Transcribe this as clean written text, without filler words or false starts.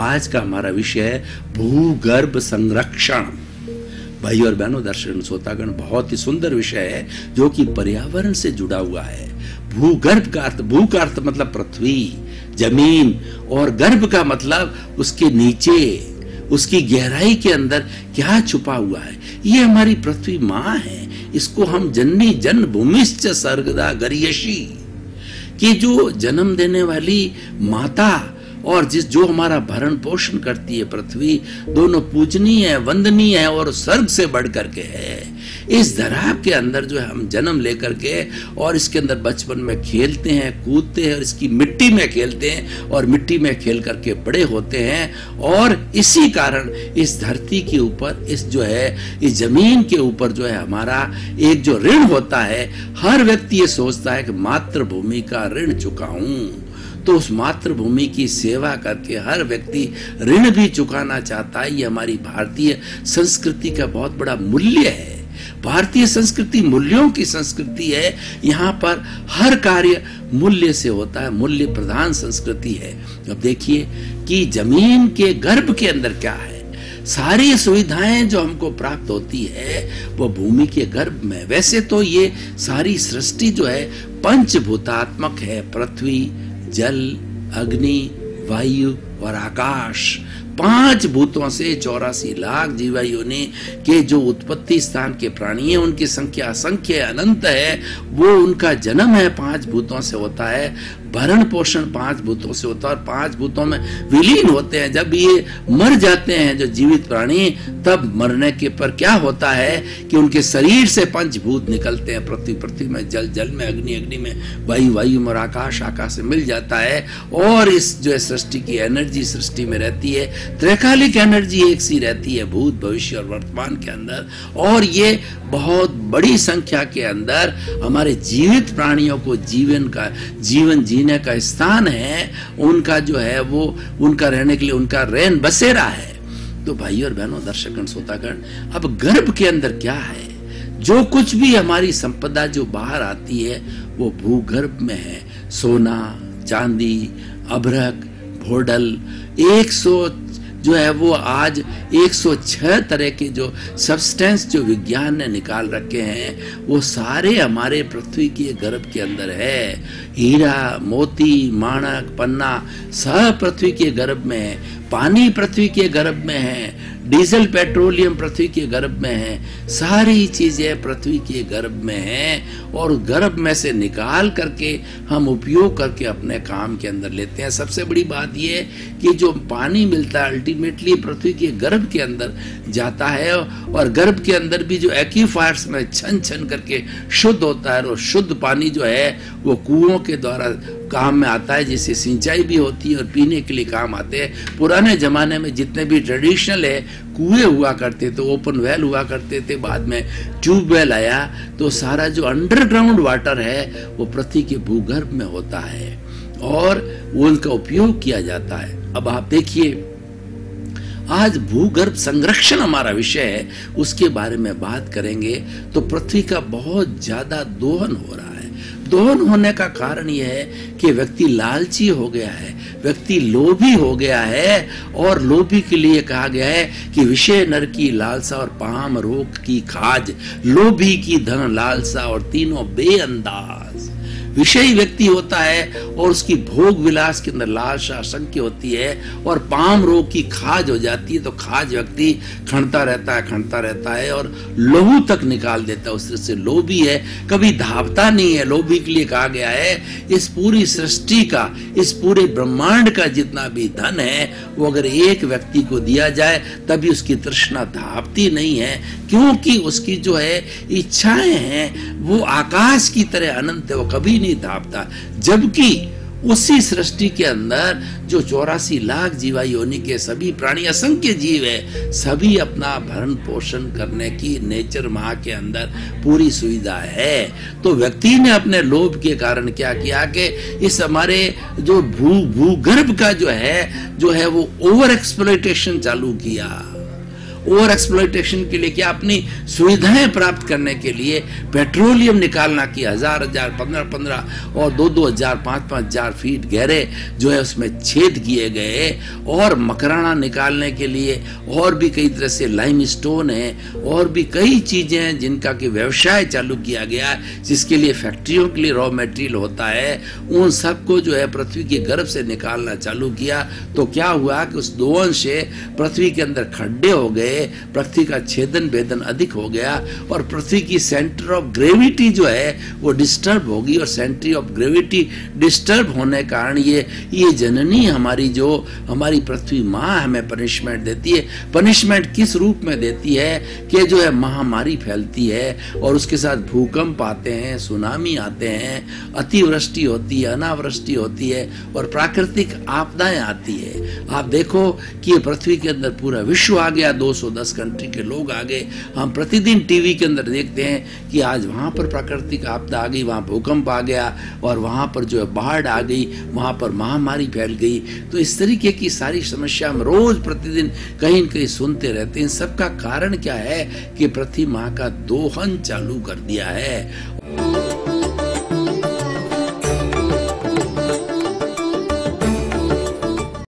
आज का हमारा विषय है भूगर्भ संरक्षण। भाई और बहनों, दर्शक श्रोतागण, बहुत ही सुंदर विषय है जो कि पर्यावरण से जुड़ा हुआ है। भूगर्भ का अर्थ, भू का अर्थ मतलब पृथ्वी, जमीन, और गर्भ का मतलब उसके नीचे, उसकी गहराई के अंदर क्या छुपा हुआ है। ये हमारी पृथ्वी माँ है। इसको हम जननी जन्मभूमिश्च सर्गदा गरियसी, कि जो जन्म देने वाली माता और जो हमारा भरण पोषण करती है पृथ्वी, दोनों पूजनीय है, वंदनीय है और स्वर्ग से बढ़ करके है। इस धरा के अंदर जो है हम जन्म लेकर के और इसके अंदर बचपन में खेलते हैं, कूदते हैं और इसकी मिट्टी में खेलते हैं और मिट्टी में खेल करके बड़े होते हैं। और इसी कारण इस धरती के ऊपर, इस जो है इस जमीन के ऊपर जो है हमारा एक जो ऋण होता है, हर व्यक्ति ये सोचता है कि मातृभूमि का ऋण चुकाऊं। तो उस मातृभूमि की सेवा करके हर व्यक्ति ऋण भी चुकाना चाहता है। ये हमारी भारतीय संस्कृति का बहुत बड़ा मूल्य है। भारतीय संस्कृति मूल्यों की संस्कृति है। यहाँ पर हर कार्य मूल्य से होता है, मूल्य प्रधान संस्कृति है। अब देखिए कि जमीन के गर्भ के अंदर क्या है। सारी सुविधाएं जो हमको प्राप्त होती है वो भूमि के गर्भ में। वैसे तो ये सारी सृष्टि जो है पंचभूतात्मक है। पृथ्वी, जल, अग्नि, वायु और आकाश, 5 भूतों से 84 लाख जीवा योनि के जो उत्पत्ति स्थान के प्राणी हैं, उनकी संख्या असंख्य अनंत है। वो उनका जन्म है 5 भूतों से होता है, भरण पोषण 5 भूतों से होता है और 5 भूतों में विलीन होते हैं। जब ये मर जाते हैं जो जीवित प्राणी, तब मरने के पर क्या होता है कि उनके शरीर से पंचभूत निकलते हैं। पृथ्वी, पृथ्वी में जल, जल में अग्नि, अग्नि में वायु, वायु में आकाश, आकाश से मिल जाता है। और इस जो है सृष्टि की एनर्जी सृष्टि में रहती है। त्रैकालिक एनर्जी एक सी रहती है भूत, भविष्य और वर्तमान के अंदर। और ये बहुत बड़ी संख्या के अंदर हमारे जीवित प्राणियों को जीवन जीने का स्थान है। उनका जो है वो उनका रहने के लिए उनका रैन बसेरा है। तो भाई और बहनों, दर्शकगण, श्रोतागण, अब गर्भ के अंदर क्या है? जो कुछ भी हमारी संपदा जो बाहर आती है वो भूगर्भ में है। सोना, चांदी, अभ्रक, भोडल, 100 जो है वो आज 106 तरह के जो सब्सटेंस जो विज्ञान ने निकाल रखे हैं, वो सारे हमारे पृथ्वी के गर्भ के अंदर है। हीरा, मोती, माणक, पन्ना सब पृथ्वी के गर्भ में है। पानी पृथ्वी के गर्भ में है। डीजल, पेट्रोलियम पृथ्वी के गर्भ में है। सारी चीजें पृथ्वी के गर्भ में हैं और गर्भ में से निकाल करके हम उपयोग करके अपने काम के अंदर लेते हैं। सबसे बड़ी बात यह कि जो पानी मिलता है अल्टीमेटली पृथ्वी के गर्भ के अंदर जाता है और गर्भ के अंदर भी जो एक्यूफायर्स में छन छन करके शुद्ध होता है। और शुद्ध पानी जो है वो कुओं के द्वारा काम में आता है, जिससे सिंचाई भी होती है और पीने के लिए काम आते हैं। पुराने जमाने में जितने भी ट्रेडिशनल है कुएं हुआ करते थे, ओपन वेल हुआ करते थे, बाद में ट्यूबवेल आया, तो सारा जो अंडरग्राउंड वाटर है वो पृथ्वी के भूगर्भ में होता है और वो उनका उपयोग किया जाता है। अब आप देखिए, आज भूगर्भ संरक्षण हमारा विषय है, उसके बारे में बात करेंगे। तो पृथ्वी का बहुत ज्यादा दोहन हो रहा है। दोहन होने का कारण यह है कि व्यक्ति लालची हो गया है, व्यक्ति लोभी हो गया है। और लोभी के लिए कहा गया है कि विषय नर की लालसा और पाम रोग की खाज, लोभी की धन लालसा और तीनों बेअंदाज। विषयी व्यक्ति होता है और उसकी भोग विलास के अंदर लालसा असंख्य होती है और पाम रोग की खाज हो जाती है। तो खाज व्यक्ति खणता रहता है और लहू तक निकाल देता है। उस तरह से लोभी है, कभी धावता नहीं है। लोभी के लिए कहा गया है इस पूरी सृष्टि का, इस पूरे ब्रह्मांड का जितना भी धन है वो अगर एक व्यक्ति को दिया जाए तभी उसकी तृष्णा धावती नहीं है, क्योंकि उसकी जो है इच्छाएं हैं वो आकाश की तरह अनंत है, वो कभी नहीं धापता। जबकि उसी सृष्टि के अंदर जो 84 लाख जीवा योनि के सभी प्राणी, असंख्य जीव है, सभी अपना भरण पोषण करने की नेचर माँ के अंदर पूरी सुविधा है। तो व्यक्ति ने अपने लोभ के कारण क्या किया कि इस हमारे जो भूगर्भ का जो है वो ओवर एक्सप्लॉयटेशन चालू किया। ओवर एक्सप्लॉइटेशन के लिए, क्या अपनी सुविधाएं प्राप्त करने के लिए पेट्रोलियम निकालना कि 1000 15 और 2,000 5,000 फीट गहरे जो है उसमें छेद किए गए, और मकराना निकालने के लिए और भी कई तरह से लाइमस्टोन है और भी कई चीजें हैं जिनका कि व्यवसाय चालू किया गया है, जिसके लिए फैक्ट्रियों के लिए रॉ मटेरियल होता है। उन सबको जो है पृथ्वी के गर्भ से निकालना चालू किया तो क्या हुआ कि उस दो अंश से पृथ्वी के अंदर खड्डे हो गए, पृथ्वी का छेदन भेदन अधिक हो गया और पृथ्वी की सेंटर ऑफ ग्रेविटी जो है वो डिस्टर्ब होगी, और सेंटर ऑफ ग्रेविटी डिस्टर्ब होने के कारण ये जननी हमारी जो हमारी पृथ्वी माँ हमें पनिशमेंट देती है। पनिशमेंट किस रूप में देती है कि जो है महामारी फैलती है और उसके साथ भूकंप आते हैं, सुनामी आते हैं, अतिवृष्टि होती है, अनावृष्टि होती है और प्राकृतिक आपदाएं आती है। आप देखो कि ये पृथ्वी के अंदर पूरा विश्व आ गया, 210 कंट्री के लोग आ गए। हम प्रतिदिन टीवी के अंदर देखते हैं कि आज वहां पर प्राकृतिक आपदा आ गई, वहां भूकंप आ गया और वहां पर जो है बाढ़ आ गई, वहां पर महामारी फैल गई। तो इस तरीके की सारी समस्या हम रोज प्रतिदिन कहीं न कहीं सुनते रहते हैं। सबका कारण क्या है कि पृथ्वी माँ का दोहन चालू कर दिया है।